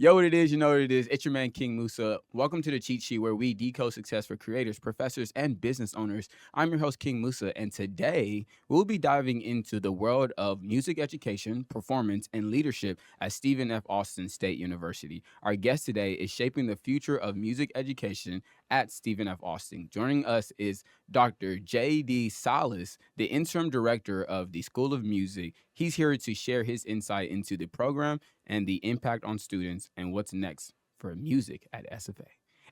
Yo, what it is, you know what it is. It's your man, King Musa. Welcome to the Cheat Sheet, where we decode success for creators, professors, and business owners. I'm your host, King Musa, and today we'll be diving into the world of music education, performance, and leadership at Stephen F. Austin State University. Our guest today is shaping the future of music education at Stephen F. Austin. Joining us is Dr. J.D. Salas, the interim director of the School of Music. He's here to share his insight into the program and the impact on students and what's next for music at SFA.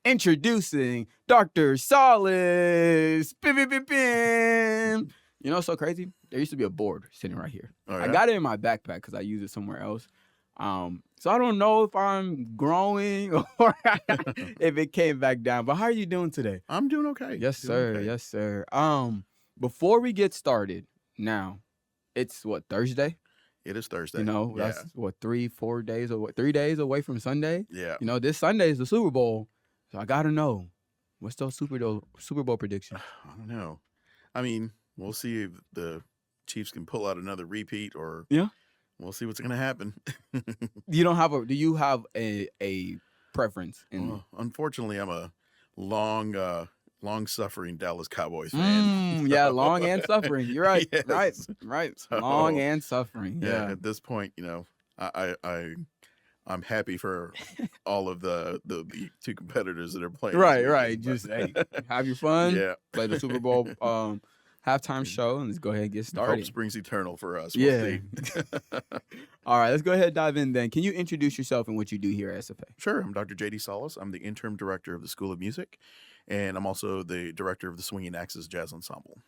Introducing Dr. Salas. Bim, bim, bim, bim. You know what's so crazy? There used to be a board sitting right here. Oh, yeah? I got it in my backpack because I use it somewhere else. So I don't know if I'm growing or if it came back down. But how are you doing today? I'm doing okay. Yes, Doing sir. okay. Yes, sir. Before we get started, now it's what, Thursday? It is Thursday. You know, Yeah. that's what, 3 days away, 3 days away from Sunday. Yeah. You know, this Sunday is the Super Bowl, so I gotta know what's those Super Bowl predictions. I don't know. I mean, we'll see if the Chiefs can pull out another repeat, or Yeah. we'll see what's going to happen. You don't have do you have a preference? Well, unfortunately, I'm a long-suffering Dallas Cowboys fan. Yeah, long and suffering. You're right. Yes. Right. So, Long and suffering. Yeah. At this point, you know, I'm happy for all of the two competitors that are playing. Right. Just hey, have your fun. Yeah. Play the Super Bowl halftime show, and let's go ahead and get started. Hope springs eternal for us. We'll see. All right, let's go ahead and dive in then. Can you introduce yourself and what you do here at SFA? Sure. I'm Dr. J.D. Salas. I'm the interim director of the School of Music, and I'm also the director of the Swinging Axis Jazz Ensemble.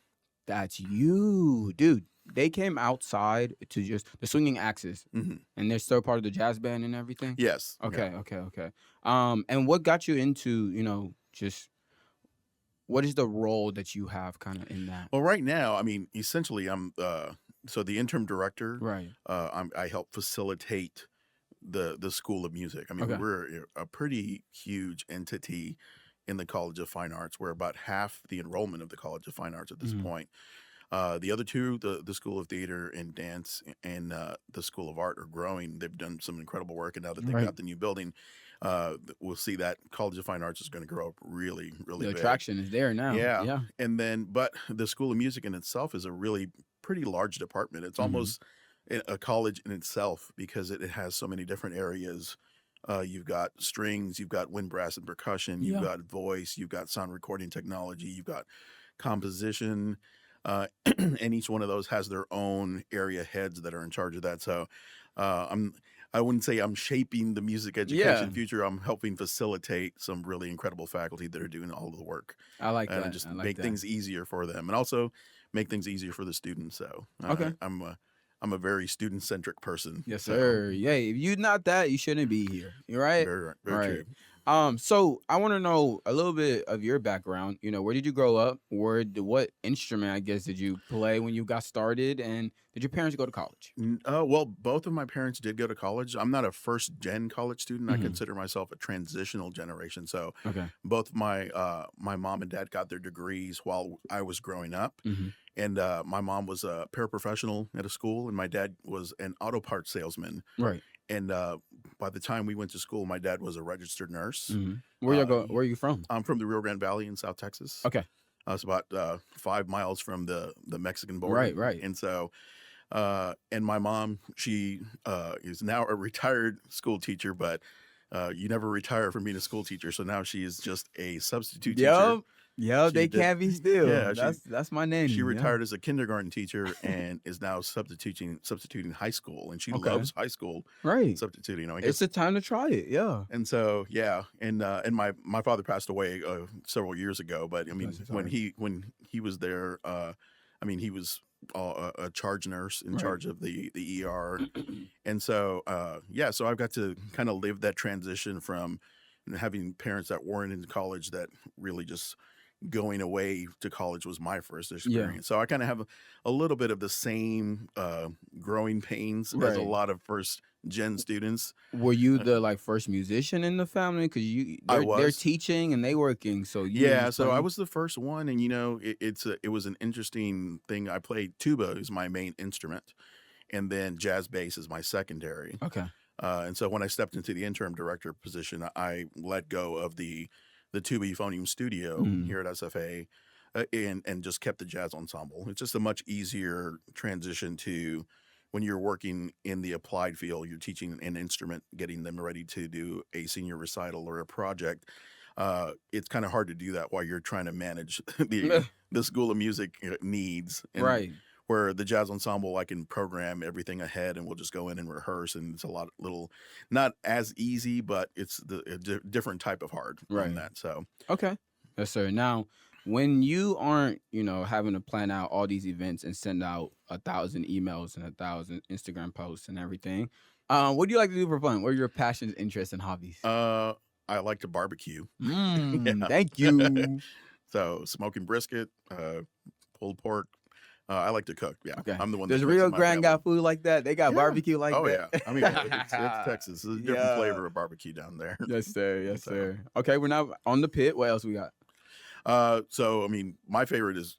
That's you, dude. They came outside to just the Swinging Axis, Mm-hmm. and they're still part of the jazz band and everything. Yes. Okay, Yeah. okay. And what got you into, just what is the role that you have kind of in that? Well, right now, I mean, essentially, I'm so the interim director. Right. I help facilitate the School of Music. I mean, Okay. we're a pretty huge entity in the College of Fine Arts. We're about half the enrollment of the College of Fine Arts at this Mhm. point. The other two, the School of Theater and Dance and the School of Art, are growing. They've done some incredible work, and now that they've Right. got the new building, we'll see that College of Fine Arts is going to grow up really, really The big. attraction is there now. Yeah. Yeah. And then, but the School of Music in itself is a really pretty large department. It's Mhm. almost a college in itself because it has so many different areas. You've got strings, you've got wind, brass, and percussion, you've Yeah. got voice, you've got sound recording technology, you've got composition, and each one of those has their own area heads that are in charge of that. So I wouldn't say I'm shaping the music education Yeah. future. I'm helping facilitate some really incredible faculty that are doing all of the work I like and that. just I like make that. things easier for them, and also make things easier for the students. So Okay. I'm a very student centric person. Yes, So, sir. Yeah, if you're not that, you shouldn't be here. You're right. Very Right. true. So I want to know a little bit of your background. Where did you grow up? What instrument, I guess, did you play when you got started? And did your parents go to college? Well, both of my parents did go to college. I'm not a first gen college student. I Mhm. consider myself a transitional generation. So Okay. both my mom and dad got their degrees while I was growing up. Mm-hmm. And my mom was a paraprofessional at a school, and my dad was an auto parts salesman. Right. And by the time we went to school, my dad was a registered nurse. Mm-hmm. Where you go? Uh, Where are you from? I'm from the Rio Grande Valley in South Texas. Okay. It's about 5 miles from the Mexican border. Right. And so, and my mom, she is now a retired school teacher, but you never retire from being a school teacher. So now she is just a substitute teacher. Yep. They She did- can't be still. Yeah, That's my name. She retired as a kindergarten teacher and is now substituting high school, and she Okay. loves high school Right. substituting. I It's guess. the time to try it. Yeah. And so, yeah, and my father passed away several years ago. But I mean, Bless his when heart. he was there, I mean, he was a charge nurse in Right. charge of the ER, and so yeah, so I've got to kind of live that transition from having parents that weren't in college, that really just going away to college was my first experience. So I kind of have a little bit of the same growing pains as a Right. lot of first gen students. Were you the first musician in the family? Because they're was. teaching and they working. So you Yeah, just so I playing? was the first one, and it was an interesting thing. I played tuba is my main instrument, and then jazz bass is my secondary. Okay. And so when I stepped into the interim director position, I let go of the tuba euphonium studio Mm. here at SFA, and just kept the jazz ensemble. It's just a much easier transition to when you're working in the applied field. You're teaching an instrument, getting them ready to do a senior recital or a project. It's kind of hard to do that while you're trying to manage the School of Music needs, and Right. where the jazz ensemble, I can program everything ahead and we'll just go in and rehearse, and it's a lot little not as easy, but it's a different type of hard on Right. that. So Okay. Yes, sir. Now, when you aren't, having to plan out all these events and send out 1,000 emails and 1,000 Instagram posts and everything, what do you like to do for fun? What are your passions, interests, and hobbies? uh I like to barbecue. Yeah. Thank you. So smoking brisket, pulled pork. I like to cook. Yeah, Okay. I'm the one that Does cooks in Rio my Grande family. got food like that? They got Yeah. barbecue like Oh that? yeah. I mean, it's Texas. It's a different Yeah. flavor of barbecue down there. Yes, sir. Yes, So sir. Okay, we're now on the pit. What else we got? so I mean, my favorite is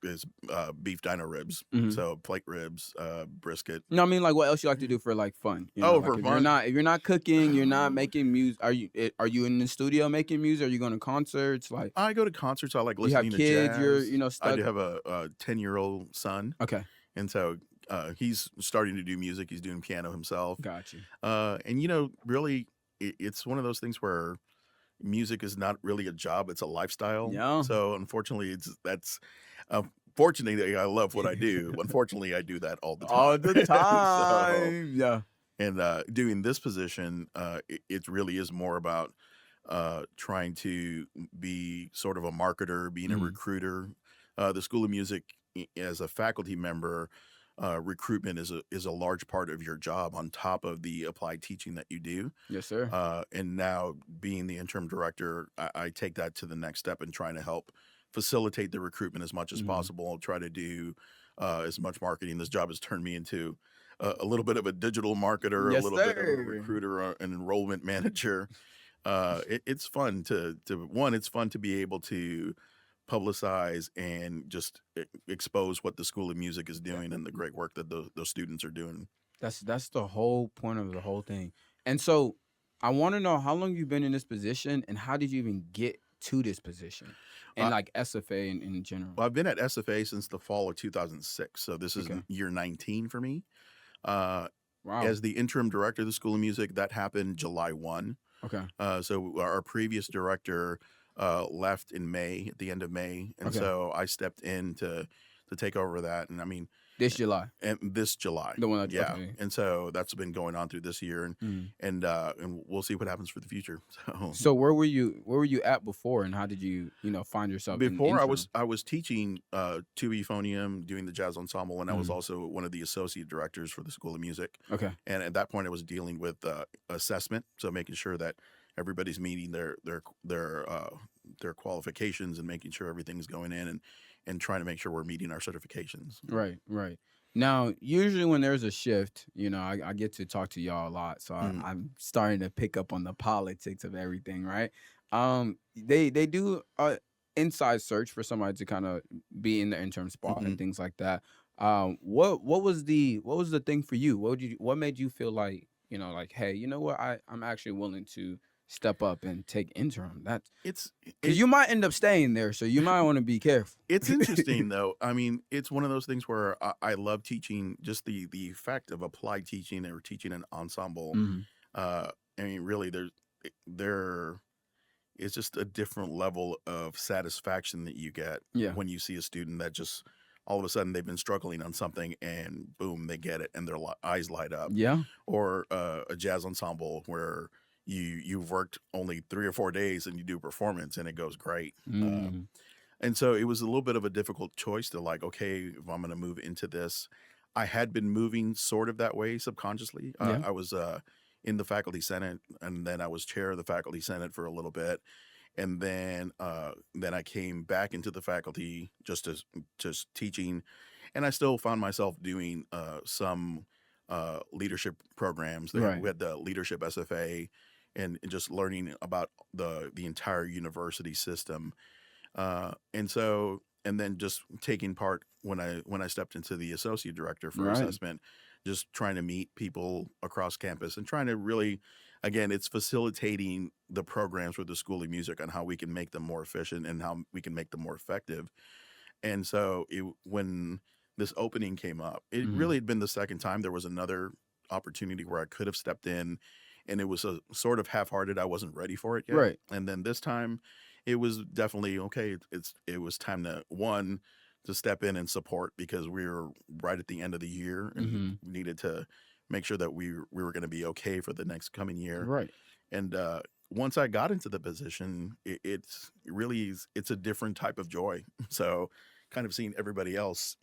beef dino ribs. Mhm. So plate ribs, brisket. No, I mean, like, what else you like to do for like fun? Oh, Like for fun. if you're not cooking, you're not Um, making music. Are you in the studio making music? Are you going to concerts? Like, I go to concerts. I like do you have listening to kids? You're jazz. I stuck. do have a 10-year-old son, Okay, and so he's starting to do music. He's doing piano himself. got you. And really, it's one of those things where music is not really a job; it's a lifestyle. Yeah, So unfortunately, fortunately, I love what I do. Unfortunately, I do that all the all time. the So, time. Yeah. and doing this position, it really is more about trying to be sort of a marketer, being a Mhm. recruiter. The School of Music, as a faculty member, recruitment is a large part of your job on top of the applied teaching that you do. Yes, sir. And now being the interim director, I take that to the next step and trying to help facilitate the recruitment as much as Mhm. possible. Try to do as much marketing. This job has turned me into a little bit of a digital marketer, a Yes, little bit of a sir. recruiter, an enrollment manager. It's fun it's fun to be able to publicize and just expose what the School of Music is Yeah. doing and the great work that those students are doing. That's the whole point of the whole thing. And so, I want to know how long you've been in this position and how did you even get to this position and Uh, like SFA in general. well, I've been at SFA since the fall of 2006, so this is Okay. year 19 for me. Uh, Wow. as the interim director of the School of Music, that happened July 1. Okay. So our previous director left in May, at the end of May, and Okay. so I stepped in to take over that. And I mean, This July. and this July, The one that yeah. okay. And so that's been going on through this year, Mhm. and we'll see what happens for the future. So So where were you at before and how did you, find yourself in before interim? I was teaching tuba euphonium, doing the jazz ensemble, and I was Mhm. also one of the associate directors for the School of Music. Okay. And at that point, I was dealing with assessment, so making sure that everybody's meeting their qualifications and making sure everything's going in, and trying to make sure we're meeting our certifications. Right, right. Now, usually when there's a shift, I get to talk to y'all a lot, so Mhm. I'm starting to pick up on the politics of everything, right? They do a inside search for somebody to kind of be in the interim spot and Mhm. things like that. What was the thing for you? What made you feel like like hey, you know what, I'm actually willing to step up and take interim. That's It's because it you might end up staying there, so you might want to be careful. it's interesting though. I mean, it's one of those things where I love teaching, just the effect of applied teaching or teaching an ensemble. Mhm. Uh, I mean, really, there is just a different level of satisfaction that you get Yeah. when you see a student that just all of a sudden they've been struggling on something and boom, they get it and their eyes light up. Yeah. Or a jazz ensemble where you've worked only 3 or 4 days and you do a performance and it goes great. Mhm. And so it was a little bit of a difficult choice to, like, okay, if I'm going to move into this, I had been moving sort of that way subconsciously. Yeah. I was in the faculty senate, and then I was chair of the faculty senate for a little bit, and then I came back into the faculty just teaching, and I still found myself doing some leadership programs. Right. We had the leadership SFA, and just learning about the entire university system, and then just taking part when I stepped into the associate director for Right. assessment, just trying to meet people across campus and trying to really, again, it's facilitating the programs with the School of Music on how we can make them more efficient and how we can make them more effective. And so when this opening came up, it Mhm. really had been the second time. There was another opportunity where I could have stepped in, and it was a sort of half-hearted. I wasn't ready for it yet. Right. And then this time, it was definitely okay. It was time to one to step in and support because we were right at the end of the year and Mhm. we needed to make sure that we were going to be okay for the next coming year. Right. And once I got into the position, it's a different type of joy. So, kind of seeing everybody else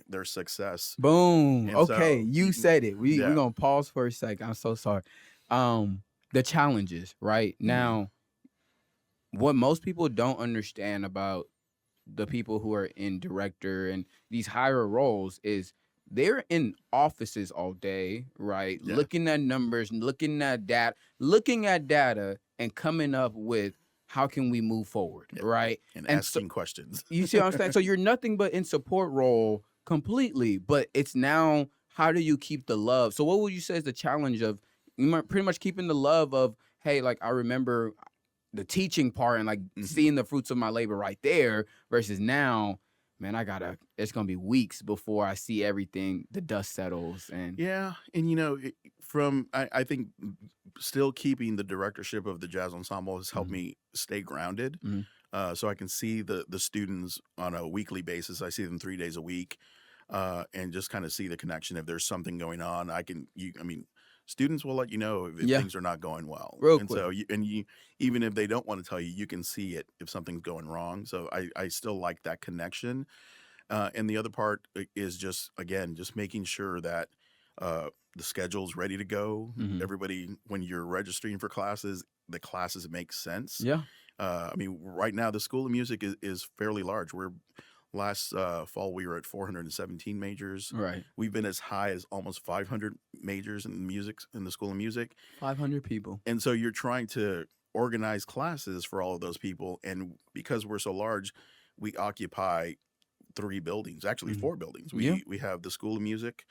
their success, Boom. and Okay, so you said it. We're yeah, gonna pause for a second. I'm so sorry. The challenges, right? mhm, Now, what most people don't understand about the people who are in director and these higher roles is they're in offices all day, right? yeah, Looking at numbers, looking at data and coming up with how can we move forward, yeah, right? and And so asking questions. you see what I'm saying? So you're nothing but in support role completely, but it's now how do you keep the love? So what would you say is the challenge of pretty much keeping the love of, hey, like I remember the teaching part and like Mhm. seeing the fruits of my labor right there versus now, man, it's gonna be weeks before I see everything, the dust settles and Yeah, and I think still keeping the directorship of the jazz ensemble has helped mhm, me stay grounded. mhm. So I can see the students on a weekly basis. I see them 3 days a week, and just kind of see the connection. If there's something going on, I mean, students will let you know if Yeah, things are not going well, real and quick. so even if they don't want to tell you, you can see it if something's going wrong. So I still like that connection. And the other part is just again just making sure that the schedule's ready to go. Mhm. Everybody, when you're registering for classes, the classes make sense. Yeah, I mean, right now the School of Music is fairly large. We're last fall we were at 417 majors. right. We've been as high as almost 500 majors in music in the School of Music, 500 people. and so you're trying to organize classes for all of those people. And because we're so large, we occupy three buildings, actually Mhm. four buildings. Yeah, We have the School of Music,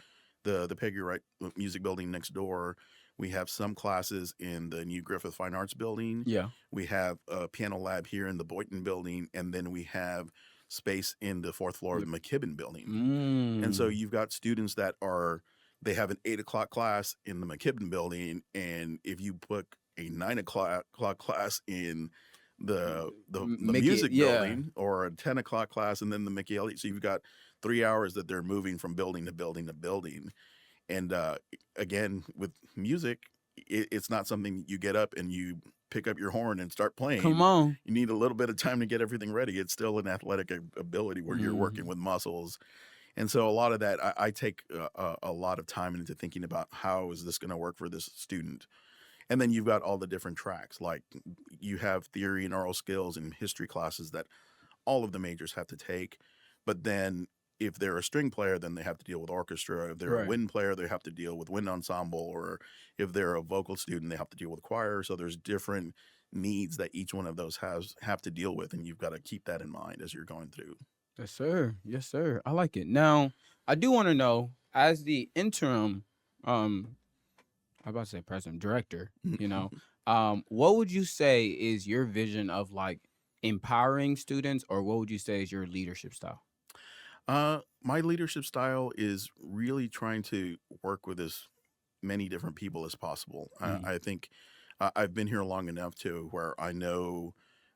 the Peggy Wright Music Building next door. We have some classes in the new Griffith Fine Arts Building. yeah. We have a piano lab here in the Boynton Building, and then we have space in the fourth floor of The the McKibben Building. And so mm. you've got students that they have an 8 o'clock class in the McKibben Building, and if you put a 9 o'clock class in the Make it music yeah. building or a 10 o'clock class and then the Mickey Elliott. So you've got 3 hours that they're moving from building to building to building. And again, with music, it's not something you get up and you pick up your horn and start Come playing. on. You need a little bit of time to get everything ready. It's still an athletic ability where you're working Mhm. with muscles. And so a lot of that, I take a lot of time into thinking about how is this going to work for this student. And then you've got all the different tracks, like you have theory and oral skills and history classes that all of the majors have to take. But then if they're a string player, then they have to deal with orchestra. If they're a Right. wind player, they have to deal with wind ensemble. Or if they're a vocal student, they have to deal with choir. So there's different needs that each one of those have to deal with, and you've got to keep that in mind as you're going through. Yes, sir. Yes, sir. I like it. Now, I do want to know, as the interim, I'm about to say president, director, what would you say is your vision of like empowering students, or what would you say is your leadership style? My leadership style is really trying to work with as many different people as possible. Mhm. I think I've been here long enough to where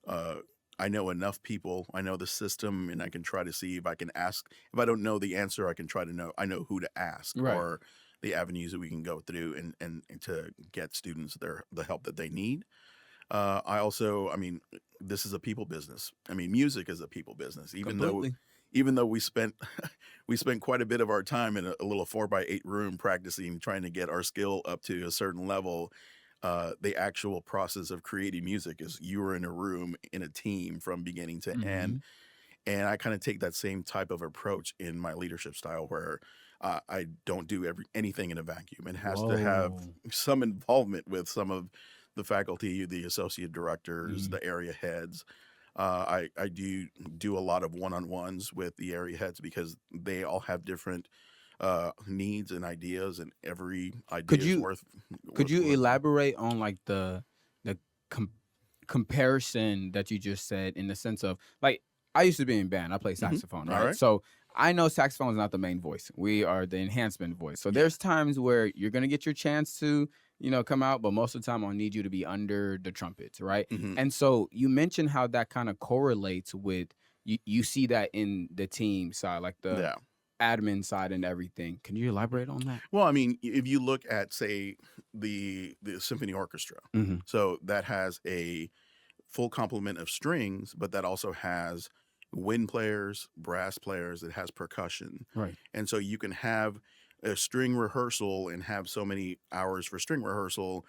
uh, I know enough people. I know the system, and I can try to see if I can ask. If I don't know the answer, I can try to know. I know who to ask Right. or the avenues that we can go through, and to get students the help that they need. I mean, this is a people business. I mean, music is a people business. Completely. Even though we spent we spent quite a bit of our time in a little 4x8 room practicing, trying to get our skill up to a certain level. The actual process of creating music is you are in a room in a team from beginning to end, Hmm. and I kind of take that same type of approach in my leadership style, where I don't do anything in a vacuum. It has to have Whoa. some involvement with some of the faculty, the associate directors, Mhm. the area heads. I do a lot of one-on-ones with the area heads because they all have different needs and ideas, and every Could idea is you could you worth it. elaborate on like the com- comparison that you just said in the sense of like I used to be in band. I play Hmm. saxophone, All right? right. So I know saxophone is not the main voice. We are the enhancement voice. So Yeah. there's times where you're gonna get your chance to, come out, but most of the time I'll need you to be under the trumpets, right? Hmm. And so you mentioned how that kind of correlates with you see that in the team side, like the Yeah. admin side and everything. Can you elaborate on that? Well, I mean, if you look at, say, the symphony orchestra, Hmm. so that has a full complement of strings, but that also has wind players, brass players, it has percussion. Right. And so you can have a string rehearsal and have so many hours for string rehearsal,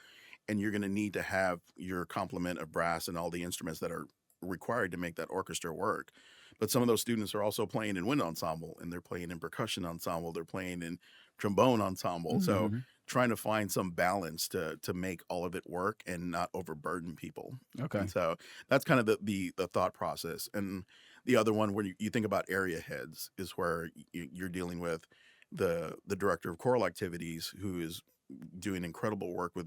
and you're going to need to have your complement of brass and all the instruments that are required to make that orchestra work. But some of those students are also playing in wind ensemble, and they're playing in percussion ensemble, they're playing in trombone ensemble. So Hmm. trying to find some balance to make all of it work and not overburden people. Okay. And so that's kind of the thought process. And the other one where you think about area heads is where you're dealing with the director of choral activities, who is doing incredible work with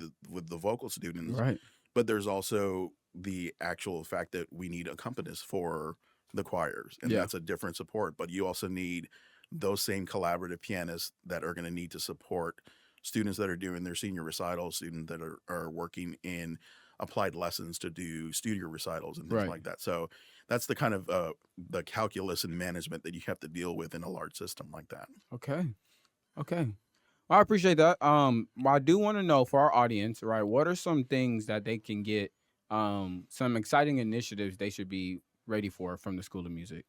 the vocal students. Right. But there's also the actual fact that we need accompanists for the choirs, and Yeah. that's a different support. But you also need those same collaborative pianists that are going to need to support students that are doing their senior recitals, students that are working in applied lessons to do studio recitals and things Right. like that. So that's the kind of the calculus and management that you have to deal with in a large system like that. Okay. Okay. I appreciate that. I do want to know for our audience, right? What are some things that they can get, some exciting initiatives they should be ready for from the School of Music?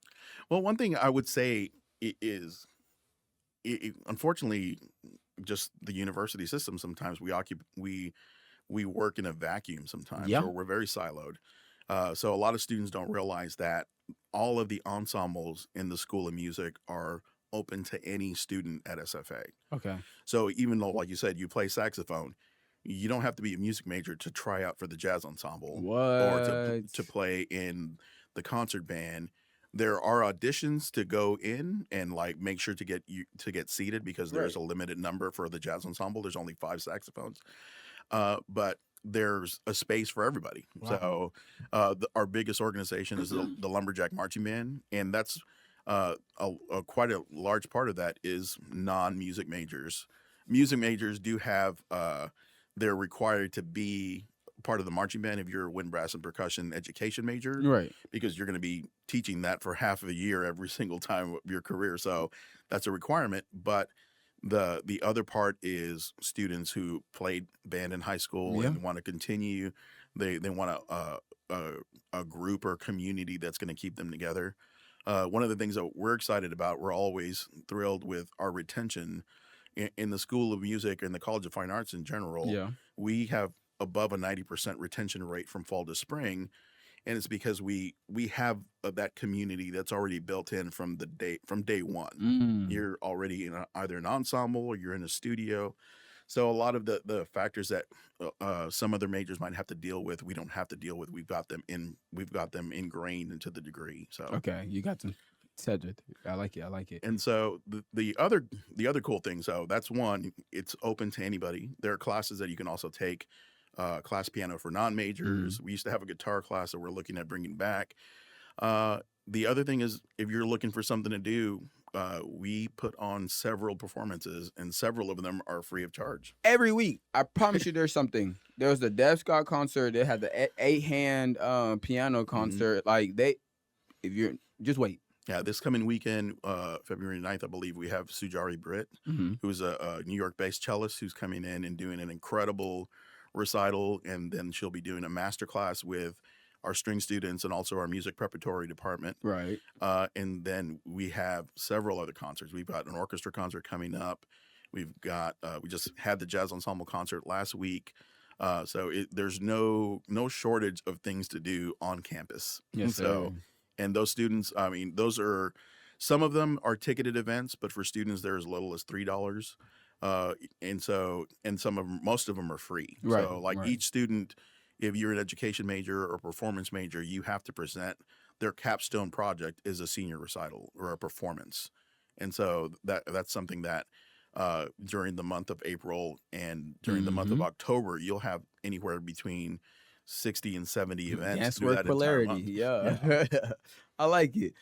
Well, one thing I would say is, unfortunately, just the university system. Sometimes we work in a vacuum sometimes, Yeah. or we're very siloed. So a lot of students don't realize that all of the ensembles in the School of Music are open to any student at SFA. Okay. So even though, like you said, you play saxophone, you don't have to be a music major to try out for the jazz ensemble or What? to play in the concert band. There are auditions to go in and like make sure to get seated, because there's Right. a limited number for the jazz ensemble. There's only 5 saxophones, but there's a space for everybody. Wow. So our biggest organization is the Lumberjack Marching Band, and that's quite a large part of that is non-music majors. Music majors do have they're required to be part of the marching band if you're a wind, brass, and percussion education major, Right. because you're going to be teaching that for half of a year every single time of your career. So that's a requirement. But the other part is students who played band in high school Yeah. and want to continue. They want a group or community that's going to keep them together. One of the things that we're excited about, we're always thrilled with our retention in the School of Music and the College of Fine Arts in general. Yeah. We have above a 90% retention rate from fall to spring, and it's because we have that community that's already built in from day one. Mm. You're already in either an ensemble or you're in a studio. So a lot of the factors that some other majors might have to deal with, we don't have to deal with. We've got them ingrained into the degree. So Okay. You got some said it. I like it. I like it. and so the other cool thing, so that's one, it's open to anybody. There are classes that you can also take, class piano for Mm. non-majors. We used to have a guitar class that we're looking at bringing back. The other thing is, if you're looking for something to do, we put on several performances, and several of them are free of charge. Every week, I promise you, there's something. There was the Dev Scott concert. They had the eight hand piano Hmm. concert. Like they, if you're just wait. Yeah, this coming weekend, February 9th, I believe, we have Sujari Britt, Mm-hmm. who's a New York-based cellist who's coming in and doing an incredible recital, and then she'll be doing a master class with our string students and also our music preparatory department. Right. And then we have several other concerts. We've got an orchestra concert coming up. We've got we just had the jazz ensemble concert last week. There's no shortage of things to do on campus. Yes, So, sir. and those students, I mean, those are some of them are ticketed events, but for students, they're as little as $3. And most of them are free. Right. So, like Right. each student, if you're an education major or performance major, you have to present their capstone project is a senior recital or a performance. And so that's something that during the month of April and during the month of Mhm. October, you'll have anywhere between 60 and 70 events Dance through work that entire polarity. month. Yeah. Yeah. I like it.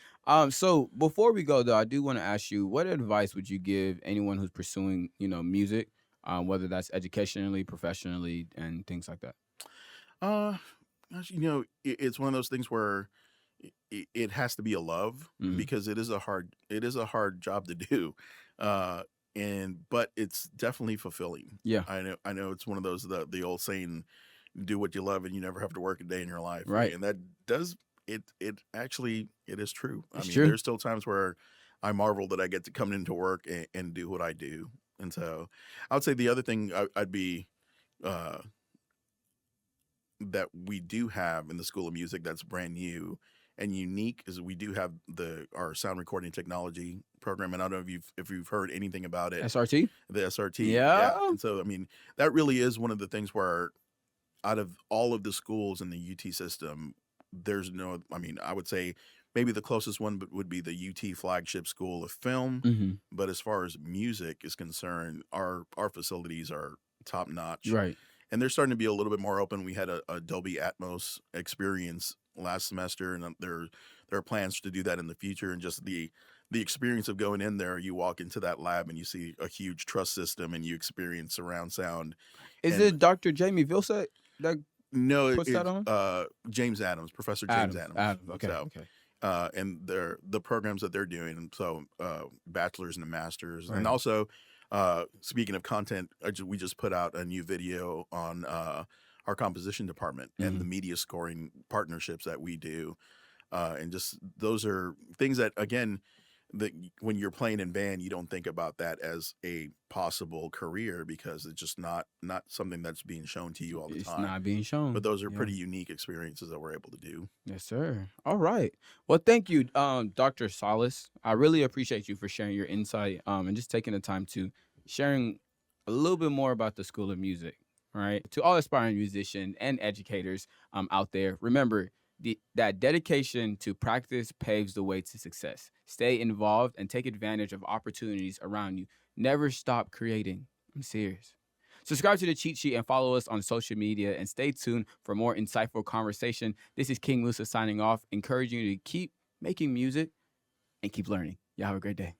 So before we go though, I do want to ask you, what advice would you give anyone who's pursuing, music, whether that's educationally, professionally, and things like that? Uh, Gosh, it's one of those things where it has to be a love Mhm. because it is a hard job to do, uh, and but it's definitely fulfilling. Yeah. I know it's one of those the old saying, "Do what you love, and you never have to work a day in your life," Right. and that does it is true. I It's mean, true. there's still times where I marvel that I get to come into work and do what I do, and so I would say the other thing I'd be. Uh, that we do have in the School of Music that's brand new and unique is we do have our sound recording technology program, and I don't know if you've heard anything about it, SRT? the SRT, yeah. Yeah. And so I mean that really is one of the things where out of all of the schools in the UT system, there's no, I mean, I would say maybe the closest one would be the UT flagship school of film, Mhm. but as far as music is concerned, our facilities are top notch, Right. and they're starting to be a little bit more open. We had a Dolby Atmos experience last semester, and there are plans to do that in the future. And just the experience of going in there, you walk into that lab and you see a huge truss system, and you experience surround sound. Is And it Dr. Jamie Vilsack that no, puts that it's on? James Adams, Professor James Adams. Adams. Adams. Okay. So Okay. and the programs that they're doing, and so bachelors and masters, and Right. also speaking of content, we just put out a new video on our composition department and the Mhm. media scoring partnerships that we do, and just those are things that again that when you're playing in band, you don't think about that as a possible career because it's just not something that's being shown to you all the It's time. not being But shown. those are Yeah. pretty unique experiences that we're able to do. Yes, sir. All right. Well, thank you, Dr. Salas. I really appreciate you for sharing your insight, and just taking the time to sharing a little bit more about the School of Music. All right. To all aspiring musicians and educators out there, remember that dedication to practice paves the way to success. Stay involved and take advantage of opportunities around you. Never stop creating. I'm serious. Subscribe to the cheat sheet and follow us on social media and stay tuned for more insightful conversation. This is King Musa signing off, encouraging you to keep making music and keep learning. Y'all have a great day.